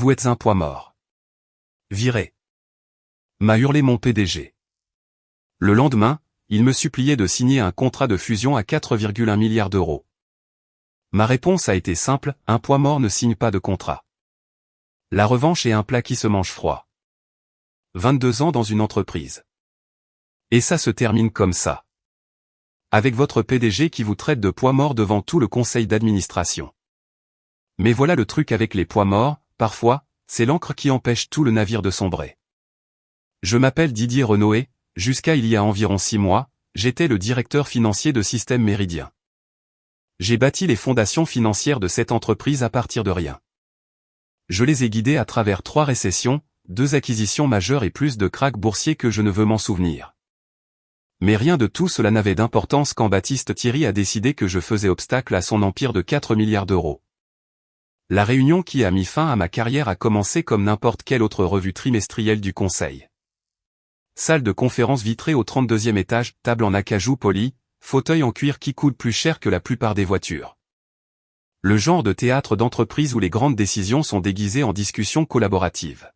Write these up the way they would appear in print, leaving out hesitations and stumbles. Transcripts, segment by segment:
Vous êtes un poids mort. Virez. M'a hurlé mon PDG. Le lendemain, il me suppliait de signer un contrat de fusion à 4,1 milliards d'euros. Ma réponse a été simple, un poids mort ne signe pas de contrat. La revanche est un plat qui se mange froid. 22 ans dans une entreprise. Et ça se termine comme ça. Avec votre PDG qui vous traite de poids mort devant tout le conseil d'administration. Mais voilà le truc avec les poids morts, parfois, c'est l'ancre qui empêche tout le navire de sombrer. Je m'appelle Didier Renoé, jusqu'à il y a environ 6 mois, j'étais le directeur financier de Système Méridien. J'ai bâti les fondations financières de cette entreprise à partir de rien. Je les ai guidés à travers 3 récessions, 2 acquisitions majeures et plus de krachs boursiers que je ne veux m'en souvenir. Mais rien de tout cela n'avait d'importance quand Baptiste Thierry a décidé que je faisais obstacle à son empire de 4 milliards d'euros. La réunion qui a mis fin à ma carrière a commencé comme n'importe quelle autre revue trimestrielle du conseil. Salle de conférence vitrée au 32e étage, table en acajou poli, fauteuil en cuir qui coûte plus cher que la plupart des voitures. Le genre de théâtre d'entreprise où les grandes décisions sont déguisées en discussions collaboratives.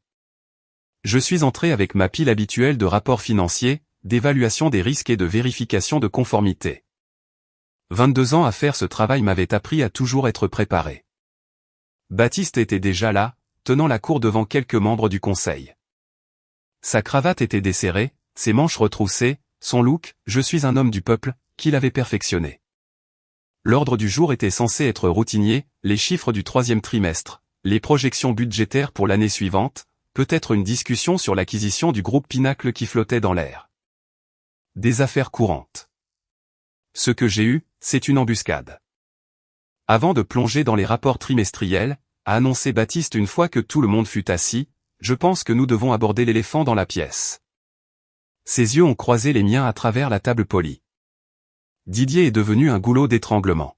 Je suis entré avec ma pile habituelle de rapports financiers, d'évaluation des risques et de vérification de conformité. 22 ans à faire ce travail m'avaient appris à toujours être préparé. Baptiste était déjà là, tenant la cour devant quelques membres du conseil. Sa cravate était desserrée, ses manches retroussées, son look, je suis un homme du peuple, qu'il avait perfectionné. L'ordre du jour était censé être routinier, les chiffres du 3e trimestre, les projections budgétaires pour l'année suivante, peut-être une discussion sur l'acquisition du groupe Pinacle qui flottait dans l'air. Des affaires courantes. Ce que j'ai eu, c'est une embuscade. Avant de plonger dans les rapports trimestriels, a annoncé Baptiste une fois que tout le monde fut assis, je pense que nous devons aborder l'éléphant dans la pièce. Ses yeux ont croisé les miens à travers la table polie. Didier est devenu un goulot d'étranglement.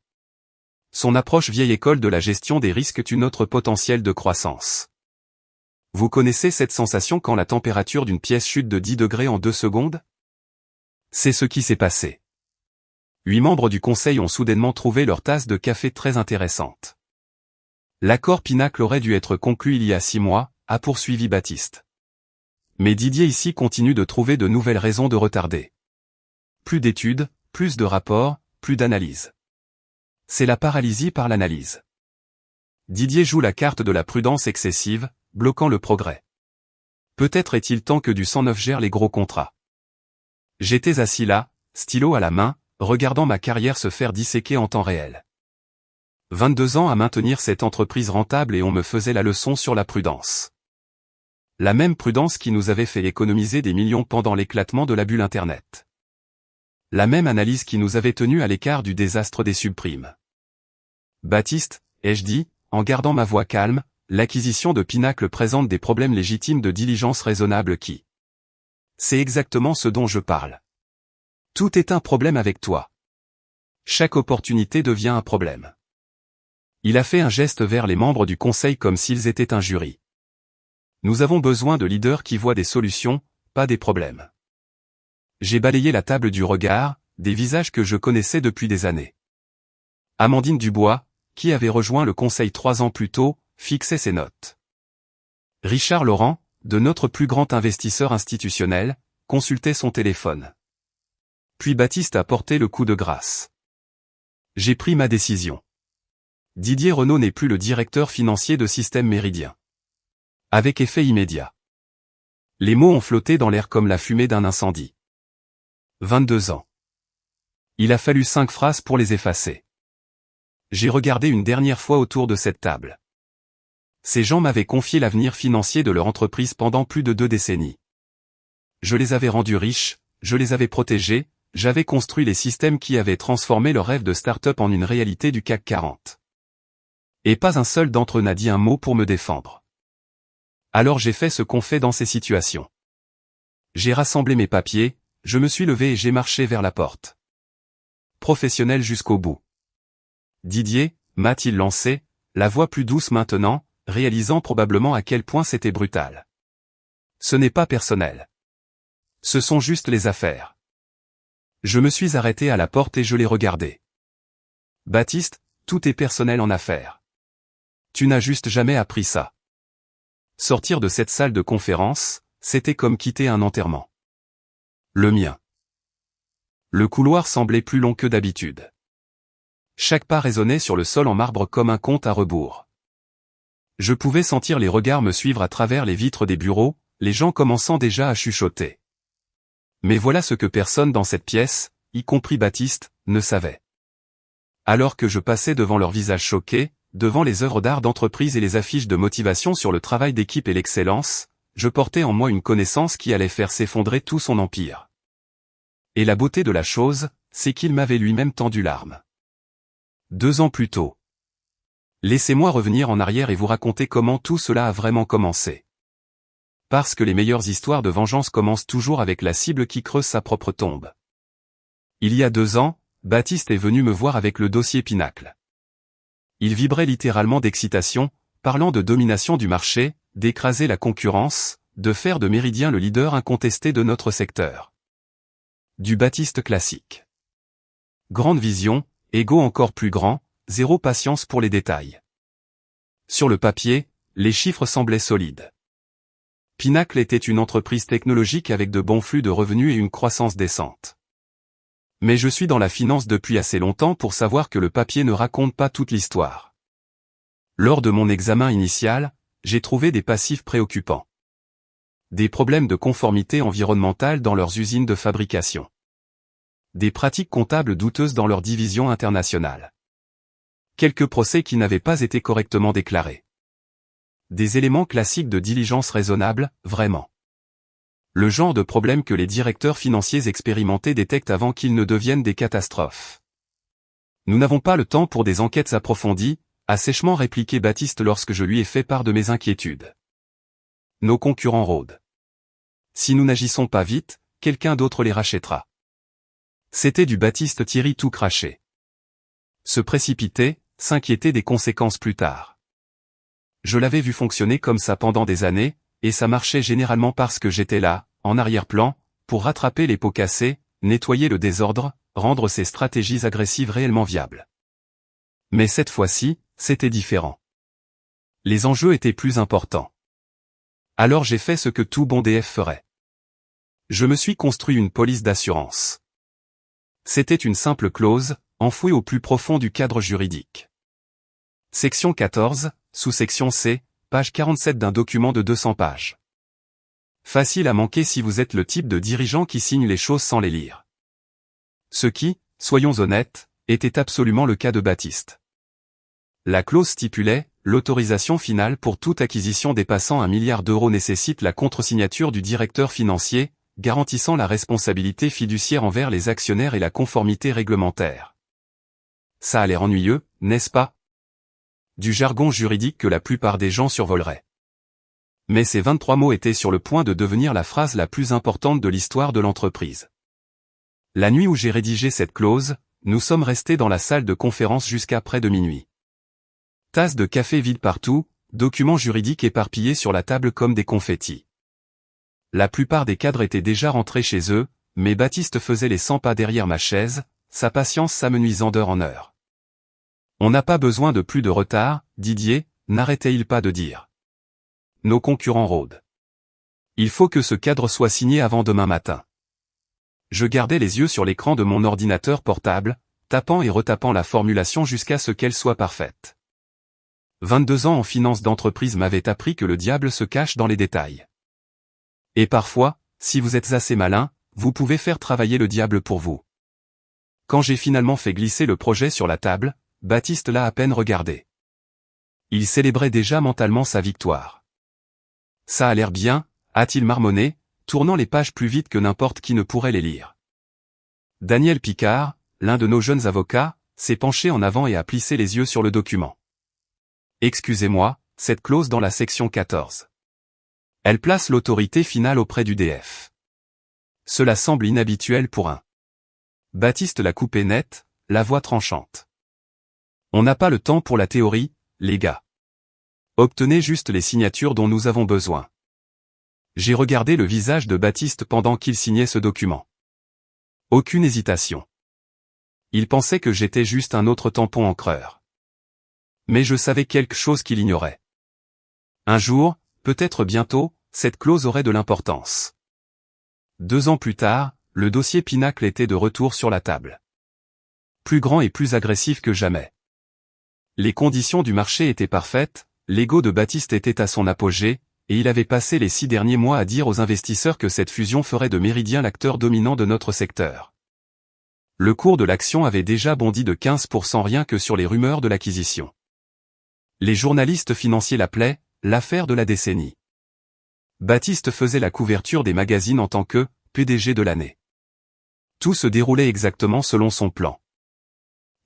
Son approche vieille école de la gestion des risques est une autre potentiel de croissance. Vous connaissez cette sensation quand la température d'une pièce chute de 10 degrés en 2 secondes? C'est ce qui s'est passé. 8 membres du conseil ont soudainement trouvé leur tasse de café très intéressante. L'accord Pinacle aurait dû être conclu il y a 6 mois, a poursuivi Baptiste. Mais Didier ici continue de trouver de nouvelles raisons de retarder. Plus d'études, plus de rapports, plus d'analyse. C'est la paralysie par l'analyse. Didier joue la carte de la prudence excessive, bloquant le progrès. Peut-être est-il temps que du 109 gère les gros contrats. J'étais assis là, stylo à la main, regardant ma carrière se faire disséquer en temps réel. 22 ans à maintenir cette entreprise rentable et on me faisait la leçon sur la prudence. La même prudence qui nous avait fait économiser des millions pendant l'éclatement de la bulle Internet. La même analyse qui nous avait tenus à l'écart du désastre des subprimes. Baptiste, ai-je dit, en gardant ma voix calme, l'acquisition de Pinacle présente des problèmes légitimes de diligence raisonnable qui. C'est exactement ce dont je parle. Tout est un problème avec toi. Chaque opportunité devient un problème. Il a fait un geste vers les membres du conseil comme s'ils étaient un jury. Nous avons besoin de leaders qui voient des solutions, pas des problèmes. J'ai balayé la table du regard, des visages que je connaissais depuis des années. Amandine Dubois, qui avait rejoint le conseil 3 ans plus tôt, fixait ses notes. Richard Laurent, de notre plus grand investisseur institutionnel, consultait son téléphone. Puis Baptiste a porté le coup de grâce. J'ai pris ma décision. Didier Renaud n'est plus le directeur financier de Système Méridien. Avec effet immédiat. Les mots ont flotté dans l'air comme la fumée d'un incendie. 22 ans. Il a fallu 5 phrases pour les effacer. J'ai regardé une dernière fois autour de cette table. Ces gens m'avaient confié l'avenir financier de leur entreprise pendant plus de 2 décennies. Je les avais rendus riches, je les avais protégés, j'avais construit les systèmes qui avaient transformé leur rêve de start-up en une réalité du CAC 40. Et pas un seul d'entre eux n'a dit un mot pour me défendre. Alors j'ai fait ce qu'on fait dans ces situations. J'ai rassemblé mes papiers, je me suis levé et j'ai marché vers la porte. Professionnel jusqu'au bout. Didier, m'a-t-il lancé, la voix plus douce maintenant, réalisant probablement à quel point c'était brutal. Ce n'est pas personnel. Ce sont juste les affaires. Je me suis arrêté à la porte et je l'ai regardé. Baptiste, tout est personnel en affaires. Tu n'as juste jamais appris ça. Sortir de cette salle de conférence, c'était comme quitter un enterrement. Le mien. Le couloir semblait plus long que d'habitude. Chaque pas résonnait sur le sol en marbre comme un compte à rebours. Je pouvais sentir les regards me suivre à travers les vitres des bureaux, les gens commençant déjà à chuchoter. Mais voilà ce que personne dans cette pièce, y compris Baptiste, ne savait. Alors que je passais devant leurs visages choqués, devant les œuvres d'art d'entreprise et les affiches de motivation sur le travail d'équipe et l'excellence, je portais en moi une connaissance qui allait faire s'effondrer tout son empire. Et la beauté de la chose, c'est qu'il m'avait lui-même tendu l'arme. 2 ans plus tôt. Laissez-moi revenir en arrière et vous raconter comment tout cela a vraiment commencé. Parce que les meilleures histoires de vengeance commencent toujours avec la cible qui creuse sa propre tombe. Il y a 2 ans, Baptiste est venu me voir avec le dossier Pinacle. Il vibrait littéralement d'excitation, parlant de domination du marché, d'écraser la concurrence, de faire de Méridien le leader incontesté de notre secteur. Du Baptiste classique. Grande vision, ego encore plus grand, zéro patience pour les détails. Sur le papier, les chiffres semblaient solides. Pinacle était une entreprise technologique avec de bons flux de revenus et une croissance décente. Mais je suis dans la finance depuis assez longtemps pour savoir que le papier ne raconte pas toute l'histoire. Lors de mon examen initial, j'ai trouvé des passifs préoccupants. Des problèmes de conformité environnementale dans leurs usines de fabrication. Des pratiques comptables douteuses dans leurs divisions internationales. Quelques procès qui n'avaient pas été correctement déclarés. Des éléments classiques de diligence raisonnable, vraiment. Le genre de problème que les directeurs financiers expérimentés détectent avant qu'ils ne deviennent des catastrophes. Nous n'avons pas le temps pour des enquêtes approfondies, a sèchement répliqué Baptiste lorsque je lui ai fait part de mes inquiétudes. Nos concurrents rôdent. Si nous n'agissons pas vite, quelqu'un d'autre les rachètera. C'était du Baptiste Thierry tout craché. Se précipiter, s'inquiéter des conséquences plus tard. Je l'avais vu fonctionner comme ça pendant des années, et ça marchait généralement parce que j'étais là, en arrière-plan, pour rattraper les pots cassés, nettoyer le désordre, rendre ses stratégies agressives réellement viables. Mais cette fois-ci, c'était différent. Les enjeux étaient plus importants. Alors j'ai fait ce que tout bon DF ferait. Je me suis construit une police d'assurance. C'était une simple clause, enfouie au plus profond du cadre juridique. Section 14, sous-section C, page 47 d'un document de 200 pages. Facile à manquer si vous êtes le type de dirigeant qui signe les choses sans les lire. Ce qui, soyons honnêtes, était absolument le cas de Baptiste. La clause stipulait, l'autorisation finale pour toute acquisition dépassant 1 milliard d'euros nécessite la contre-signature du directeur financier, garantissant la responsabilité fiduciaire envers les actionnaires et la conformité réglementaire. Ça a l'air ennuyeux, n'est-ce pas? Du jargon juridique que la plupart des gens survoleraient. Mais ces 23 mots étaient sur le point de devenir la phrase la plus importante de l'histoire de l'entreprise. La nuit où j'ai rédigé cette clause, nous sommes restés dans la salle de conférence jusqu'à près de minuit. Tasses de café vides partout, documents juridiques éparpillés sur la table comme des confettis. La plupart des cadres étaient déjà rentrés chez eux, mais Baptiste faisait les 100 pas derrière ma chaise, sa patience s'amenuisant d'heure en heure. On n'a pas besoin de plus de retard, Didier, n'arrêtait-il pas de dire. Nos concurrents rôdent. Il faut que ce cadre soit signé avant demain matin. Je gardais les yeux sur l'écran de mon ordinateur portable, tapant et retapant la formulation jusqu'à ce qu'elle soit parfaite. 22 ans en finance d'entreprise m'avaient appris que le diable se cache dans les détails. Et parfois, si vous êtes assez malin, vous pouvez faire travailler le diable pour vous. Quand j'ai finalement fait glisser le projet sur la table, Baptiste l'a à peine regardé. Il célébrait déjà mentalement sa victoire. Ça a l'air bien, a-t-il marmonné, tournant les pages plus vite que n'importe qui ne pourrait les lire. Daniel Picard, l'un de nos jeunes avocats, s'est penché en avant et a plissé les yeux sur le document. Excusez-moi, cette clause dans la section 14. Elle place l'autorité finale auprès du DF. Cela semble inhabituel pour un. Baptiste l'a coupé net, la voix tranchante. On n'a pas le temps pour la théorie, les gars. Obtenez juste les signatures dont nous avons besoin. J'ai regardé le visage de Baptiste pendant qu'il signait ce document. Aucune hésitation. Il pensait que j'étais juste un autre tampon encreur. Mais je savais quelque chose qu'il ignorait. Un jour, peut-être bientôt, cette clause aurait de l'importance. 2 ans plus tard, le dossier Pinacle était de retour sur la table. Plus grand et plus agressif que jamais. Les conditions du marché étaient parfaites, l'ego de Baptiste était à son apogée, et il avait passé les 6 derniers mois à dire aux investisseurs que cette fusion ferait de Méridien l'acteur dominant de notre secteur. Le cours de l'action avait déjà bondi de 15% rien que sur les rumeurs de l'acquisition. Les journalistes financiers l'appelaient « l'affaire de la décennie ». Baptiste faisait la couverture des magazines en tant que « PDG de l'année ». Tout se déroulait exactement selon son plan.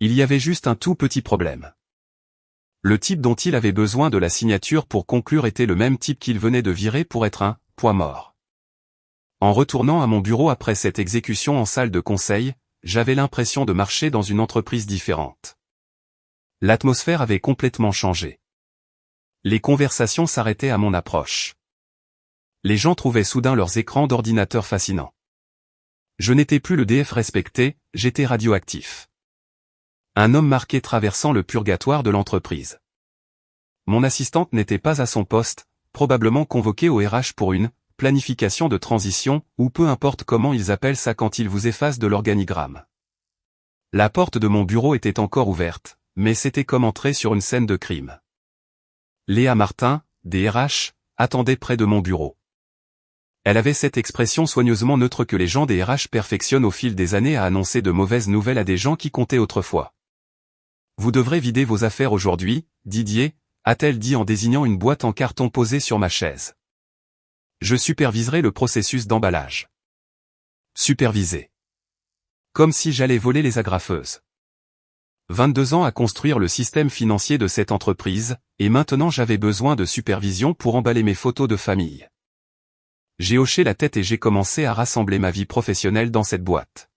Il y avait juste un tout petit problème. Le type dont il avait besoin de la signature pour conclure était le même type qu'il venait de virer pour être un poids mort. En retournant à mon bureau après cette exécution en salle de conseil, j'avais l'impression de marcher dans une entreprise différente. L'atmosphère avait complètement changé. Les conversations s'arrêtaient à mon approche. Les gens trouvaient soudain leurs écrans d'ordinateur fascinants. Je n'étais plus le DF respecté, j'étais radioactif. Un homme marqué traversant le purgatoire de l'entreprise. Mon assistante n'était pas à son poste, probablement convoquée au RH pour une planification de transition, ou peu importe comment ils appellent ça quand ils vous effacent de l'organigramme. La porte de mon bureau était encore ouverte, mais c'était comme entrer sur une scène de crime. Léa Martin, des RH, attendait près de mon bureau. Elle avait cette expression soigneusement neutre que les gens des RH perfectionnent au fil des années à annoncer de mauvaises nouvelles à des gens qui comptaient autrefois. Vous devrez vider vos affaires aujourd'hui, Didier, a-t-elle dit en désignant une boîte en carton posée sur ma chaise. Je superviserai le processus d'emballage. Superviser. Comme si j'allais voler les agrafeuses. 22 ans à construire le système financier de cette entreprise, et maintenant j'avais besoin de supervision pour emballer mes photos de famille. J'ai hoché la tête et j'ai commencé à rassembler ma vie professionnelle dans cette boîte.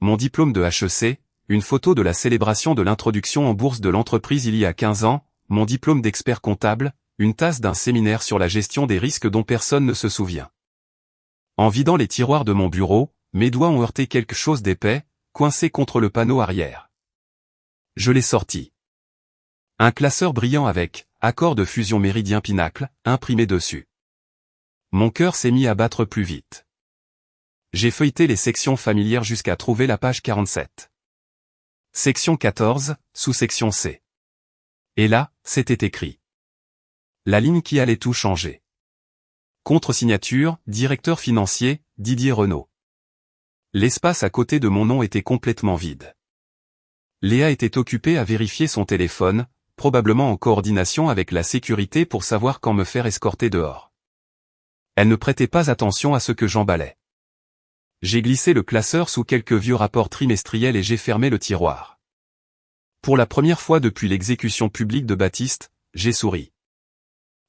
Mon diplôme de HEC, une photo de la célébration de l'introduction en bourse de l'entreprise il y a 15 ans, mon diplôme d'expert comptable, une tasse d'un séminaire sur la gestion des risques dont personne ne se souvient. En vidant les tiroirs de mon bureau, mes doigts ont heurté quelque chose d'épais, coincé contre le panneau arrière. Je l'ai sorti. Un classeur brillant avec « Accord de fusion Méridien Pinacle » imprimé dessus. Mon cœur s'est mis à battre plus vite. J'ai feuilleté les sections familières jusqu'à trouver la page 47. Section 14, sous-section C. Et là, c'était écrit. La ligne qui allait tout changer. Contre-signature, directeur financier, Didier Renaud. L'espace à côté de mon nom était complètement vide. Léa était occupée à vérifier son téléphone, probablement en coordination avec la sécurité pour savoir quand me faire escorter dehors. Elle ne prêtait pas attention à ce que j'emballais. J'ai glissé le classeur sous quelques vieux rapports trimestriels et j'ai fermé le tiroir. Pour la première fois depuis l'exécution publique de Baptiste, j'ai souri.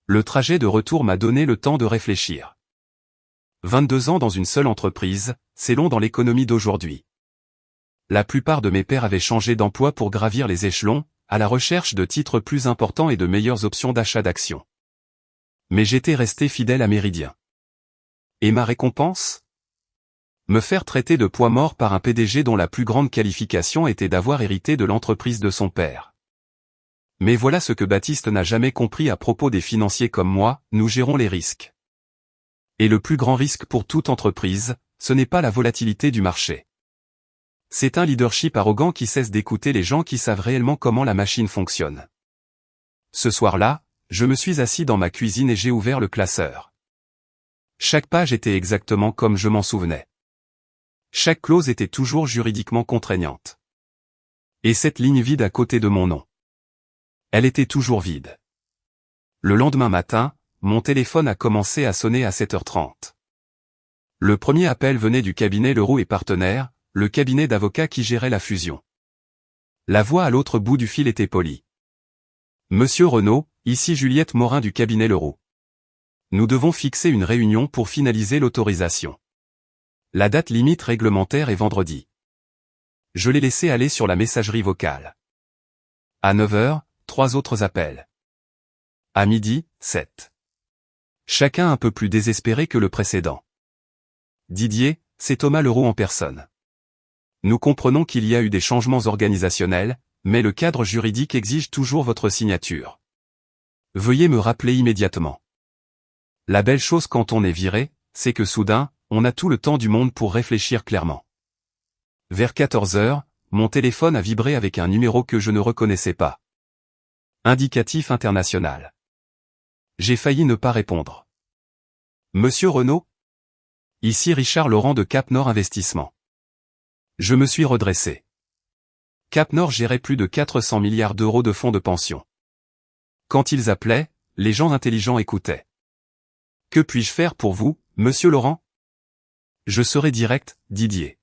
Le trajet de retour m'a donné le temps de réfléchir. 22 ans dans une seule entreprise, c'est long dans l'économie d'aujourd'hui. La plupart de mes pairs avaient changé d'emploi pour gravir les échelons, à la recherche de titres plus importants et de meilleures options d'achat d'actions. Mais j'étais resté fidèle à Méridien. Et ma récompense ? Me faire traiter de poids mort par un PDG dont la plus grande qualification était d'avoir hérité de l'entreprise de son père. Mais voilà ce que Baptiste n'a jamais compris à propos des financiers comme moi, nous gérons les risques. Et le plus grand risque pour toute entreprise, ce n'est pas la volatilité du marché. C'est un leadership arrogant qui cesse d'écouter les gens qui savent réellement comment la machine fonctionne. Ce soir-là, je me suis assis dans ma cuisine et j'ai ouvert le classeur. Chaque page était exactement comme je m'en souvenais. Chaque clause était toujours juridiquement contraignante. Et cette ligne vide à côté de mon nom. Elle était toujours vide. Le lendemain matin, mon téléphone a commencé à sonner à 7h30. Le premier appel venait du cabinet Leroux et Partenaires, le cabinet d'avocats qui gérait la fusion. La voix à l'autre bout du fil était polie. Monsieur Renaud, ici Juliette Morin du cabinet Leroux. Nous devons fixer une réunion pour finaliser l'autorisation. La date limite réglementaire est vendredi. Je l'ai laissé aller sur la messagerie vocale. À 9h, 3 autres appels. À midi, 7. Chacun un peu plus désespéré que le précédent. Didier, c'est Thomas Leroux en personne. Nous comprenons qu'il y a eu des changements organisationnels, mais le cadre juridique exige toujours votre signature. Veuillez me rappeler immédiatement. La belle chose quand on est viré, c'est que soudain, on a tout le temps du monde pour réfléchir clairement. Vers 14 heures, mon téléphone a vibré avec un numéro que je ne reconnaissais pas. Indicatif international. J'ai failli ne pas répondre. Monsieur Renaud? Ici Richard Laurent de Cap Nord Investissement. Je me suis redressé. Cap Nord gérait plus de 400 milliards d'euros de fonds de pension. Quand ils appelaient, les gens intelligents écoutaient. Que puis-je faire pour vous, monsieur Laurent? Je serai direct, Didier.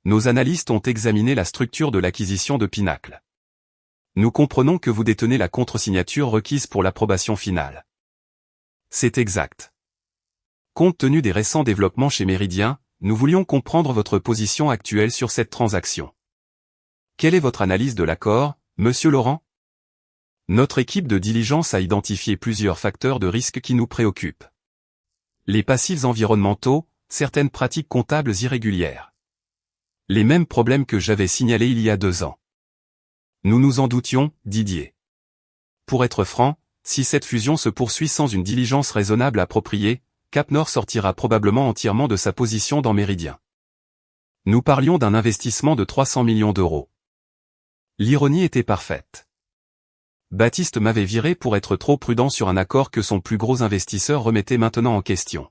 Nos analystes ont examiné la structure de l'acquisition de Pinacle. Nous comprenons que vous détenez la contre-signature requise pour l'approbation finale. C'est exact. Compte tenu des récents développements chez Méridien, nous voulions comprendre votre position actuelle sur cette transaction. Quelle est votre analyse de l'accord, monsieur Laurent? Notre équipe de diligence a identifié plusieurs facteurs de risque qui nous préoccupent. Les passifs environnementaux, certaines pratiques comptables irrégulières. Les mêmes problèmes que j'avais signalés il y a 2 ans. Nous nous en doutions, Didier. Pour être franc, si cette fusion se poursuit sans une diligence raisonnable appropriée, Cap Nord sortira probablement entièrement de sa position dans Méridien. Nous parlions d'un investissement de 300 millions d'euros. L'ironie était parfaite. Baptiste m'avait viré pour être trop prudent sur un accord que son plus gros investisseur remettait maintenant en question.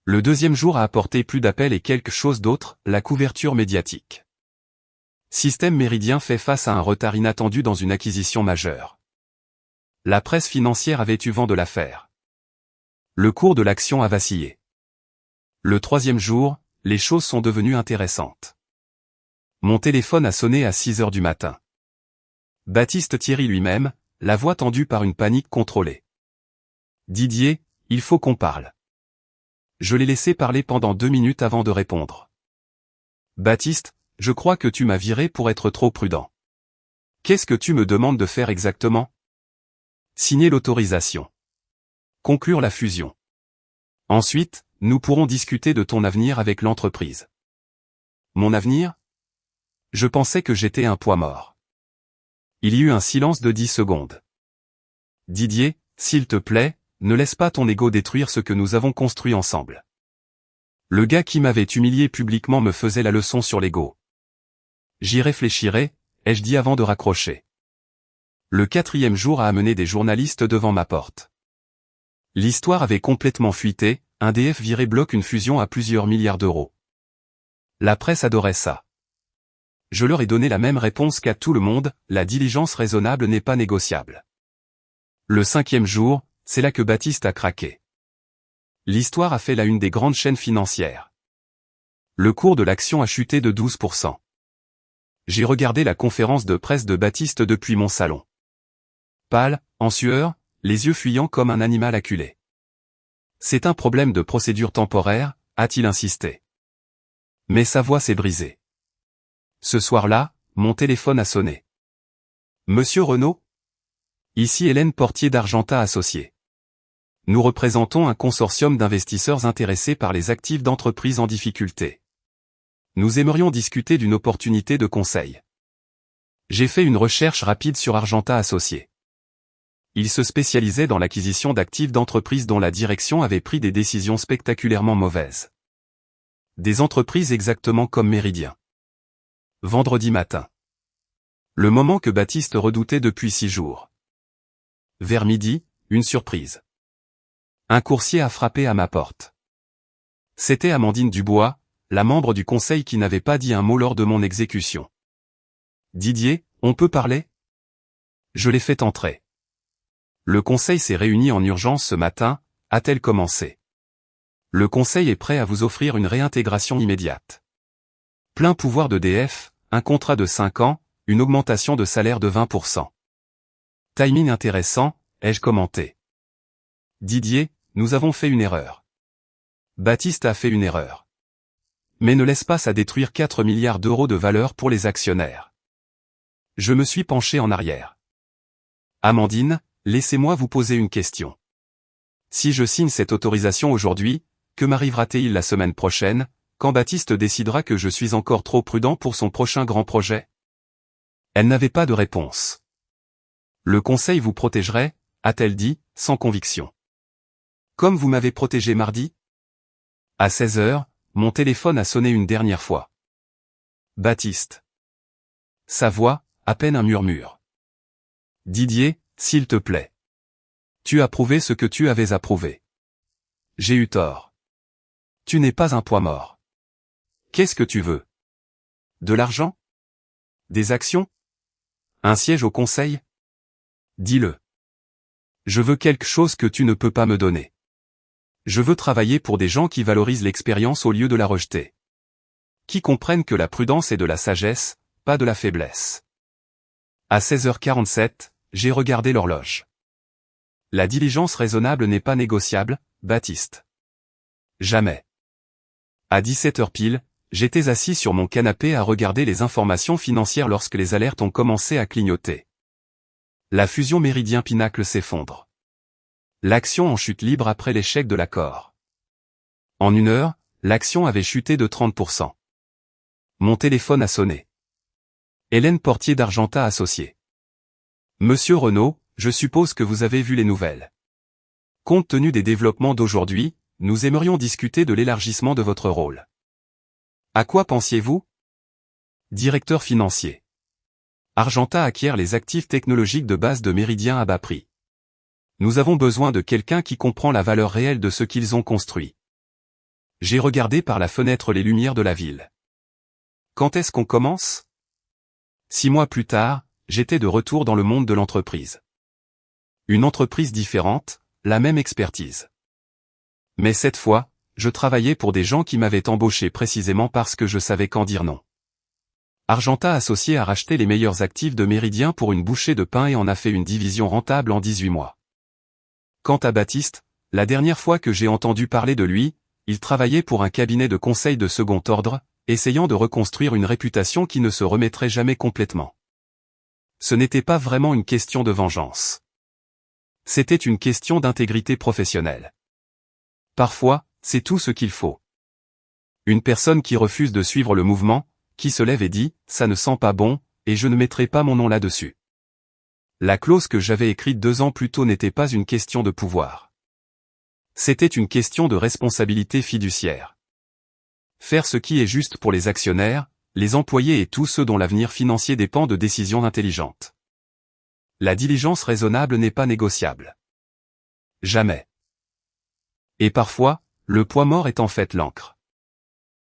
Le deuxième jour a apporté plus d'appels et quelque chose d'autre, la couverture médiatique. Système Méridien fait face à un retard inattendu dans une acquisition majeure. La presse financière avait eu vent de l'affaire. Le cours de l'action a vacillé. Le troisième jour, les choses sont devenues intéressantes. Mon téléphone a sonné à 6 heures du matin. Baptiste Thierry lui-même, la voix tendue par une panique contrôlée. Didier, il faut qu'on parle. Je l'ai laissé parler pendant 2 minutes avant de répondre. Baptiste, je crois que tu m'as viré pour être trop prudent. Qu'est-ce que tu me demandes de faire exactement? Signer l'autorisation. Conclure la fusion. Ensuite, nous pourrons discuter de ton avenir avec l'entreprise. Mon avenir? Je pensais que j'étais un poids mort. Il y eut un silence de 10 secondes. Didier, s'il te plaît, ne laisse pas ton ego détruire ce que nous avons construit ensemble. Le gars qui m'avait humilié publiquement me faisait la leçon sur l'ego. J'y réfléchirai, ai-je dit avant de raccrocher. Le 4e jour a amené des journalistes devant ma porte. L'histoire avait complètement fuité, un DF viré bloque une fusion à plusieurs milliards d'euros. La presse adorait ça. Je leur ai donné la même réponse qu'à tout le monde, la diligence raisonnable n'est pas négociable. Le 5e jour, c'est là que Baptiste a craqué. L'histoire a fait la une des grandes chaînes financières. Le cours de l'action a chuté de 12%. J'ai regardé la conférence de presse de Baptiste depuis mon salon. Pâle, en sueur, les yeux fuyants comme un animal acculé. C'est un problème de procédure temporaire, a-t-il insisté. Mais sa voix s'est brisée. Ce soir-là, mon téléphone a sonné. Monsieur Renaud? Ici Hélène Portier d'Argentat Associés. Nous représentons un consortium d'investisseurs intéressés par les actifs d'entreprises en difficulté. Nous aimerions discuter d'une opportunité de conseil. J'ai fait une recherche rapide sur Argentat Associés. Il se spécialisait dans l'acquisition d'actifs d'entreprises dont la direction avait pris des décisions spectaculairement mauvaises. Des entreprises exactement comme Méridien. Vendredi matin. Le moment que Baptiste redoutait depuis 6 jours. Vers midi, une surprise. Un coursier a frappé à ma porte. C'était Amandine Dubois, la membre du conseil qui n'avait pas dit un mot lors de mon exécution. Didier, on peut parler? Je l'ai fait entrer. Le conseil s'est réuni en urgence ce matin, a-t-elle commencé. Le conseil est prêt à vous offrir une réintégration immédiate. Plein pouvoir d'EDF, un contrat de 5 ans, une augmentation de salaire de 20%. Timing intéressant, ai-je commenté. Didier, nous avons fait une erreur. Baptiste a fait une erreur. Mais ne laisse pas ça détruire 4 milliards d'euros de valeur pour les actionnaires. Je me suis penché en arrière. Amandine, laissez-moi vous poser une question. Si je signe cette autorisation aujourd'hui, que m'arrivera-t-il la semaine prochaine, quand Baptiste décidera que je suis encore trop prudent pour son prochain grand projet? Elle n'avait pas de réponse. Le conseil vous protégerait, a-t-elle dit, sans conviction. Comme vous m'avez protégé mardi? À 16 heures, mon téléphone a sonné une dernière fois. Baptiste. Sa voix, à peine un murmure. Didier, s'il te plaît. Tu as prouvé ce que tu avais à prouver. J'ai eu tort. Tu n'es pas un poids mort. Qu'est-ce que tu veux? De l'argent? Des actions? Un siège au conseil? Dis-le. Je veux quelque chose que tu ne peux pas me donner. Je veux travailler pour des gens qui valorisent l'expérience au lieu de la rejeter. Qui comprennent que la prudence est de la sagesse, pas de la faiblesse. À 16h47, j'ai regardé l'horloge. La diligence raisonnable n'est pas négociable, Baptiste. Jamais. À 17h pile, j'étais assis sur mon canapé à regarder les informations financières lorsque les alertes ont commencé à clignoter. La fusion Méridien-Pinacle s'effondre. L'action en chute libre après l'échec de l'accord. En 1 heure, l'action avait chuté de 30%. Mon téléphone a sonné. Hélène Portier d'Argentat Associés. Monsieur Renaud, je suppose que vous avez vu les nouvelles. Compte tenu des développements d'aujourd'hui, nous aimerions discuter de l'élargissement de votre rôle. À quoi pensiez-vous? Directeur financier. Argentat acquiert les actifs technologiques de base de Méridien à bas prix. Nous avons besoin de quelqu'un qui comprend la valeur réelle de ce qu'ils ont construit. J'ai regardé par la fenêtre les lumières de la ville. Quand est-ce qu'on commence? 6 mois plus tard, j'étais de retour dans le monde de l'entreprise. Une entreprise différente, la même expertise. Mais cette fois, je travaillais pour des gens qui m'avaient embauché précisément parce que je savais quand dire non. Argentat Associés a racheté les meilleurs actifs de Méridien pour une bouchée de pain et en a fait une division rentable en 18 mois. Quant à Baptiste, la dernière fois que j'ai entendu parler de lui, il travaillait pour un cabinet de conseil de second ordre, essayant de reconstruire une réputation qui ne se remettrait jamais complètement. Ce n'était pas vraiment une question de vengeance. C'était une question d'intégrité professionnelle. Parfois, c'est tout ce qu'il faut. Une personne qui refuse de suivre le mouvement, qui se lève et dit « ça ne sent pas bon, et je ne mettrai pas mon nom là-dessus ». La clause que j'avais écrite 2 ans plus tôt n'était pas une question de pouvoir. C'était une question de responsabilité fiduciaire. Faire ce qui est juste pour les actionnaires, les employés et tous ceux dont l'avenir financier dépend de décisions intelligentes. La diligence raisonnable n'est pas négociable. Jamais. Et parfois, le poids mort est en fait l'encre.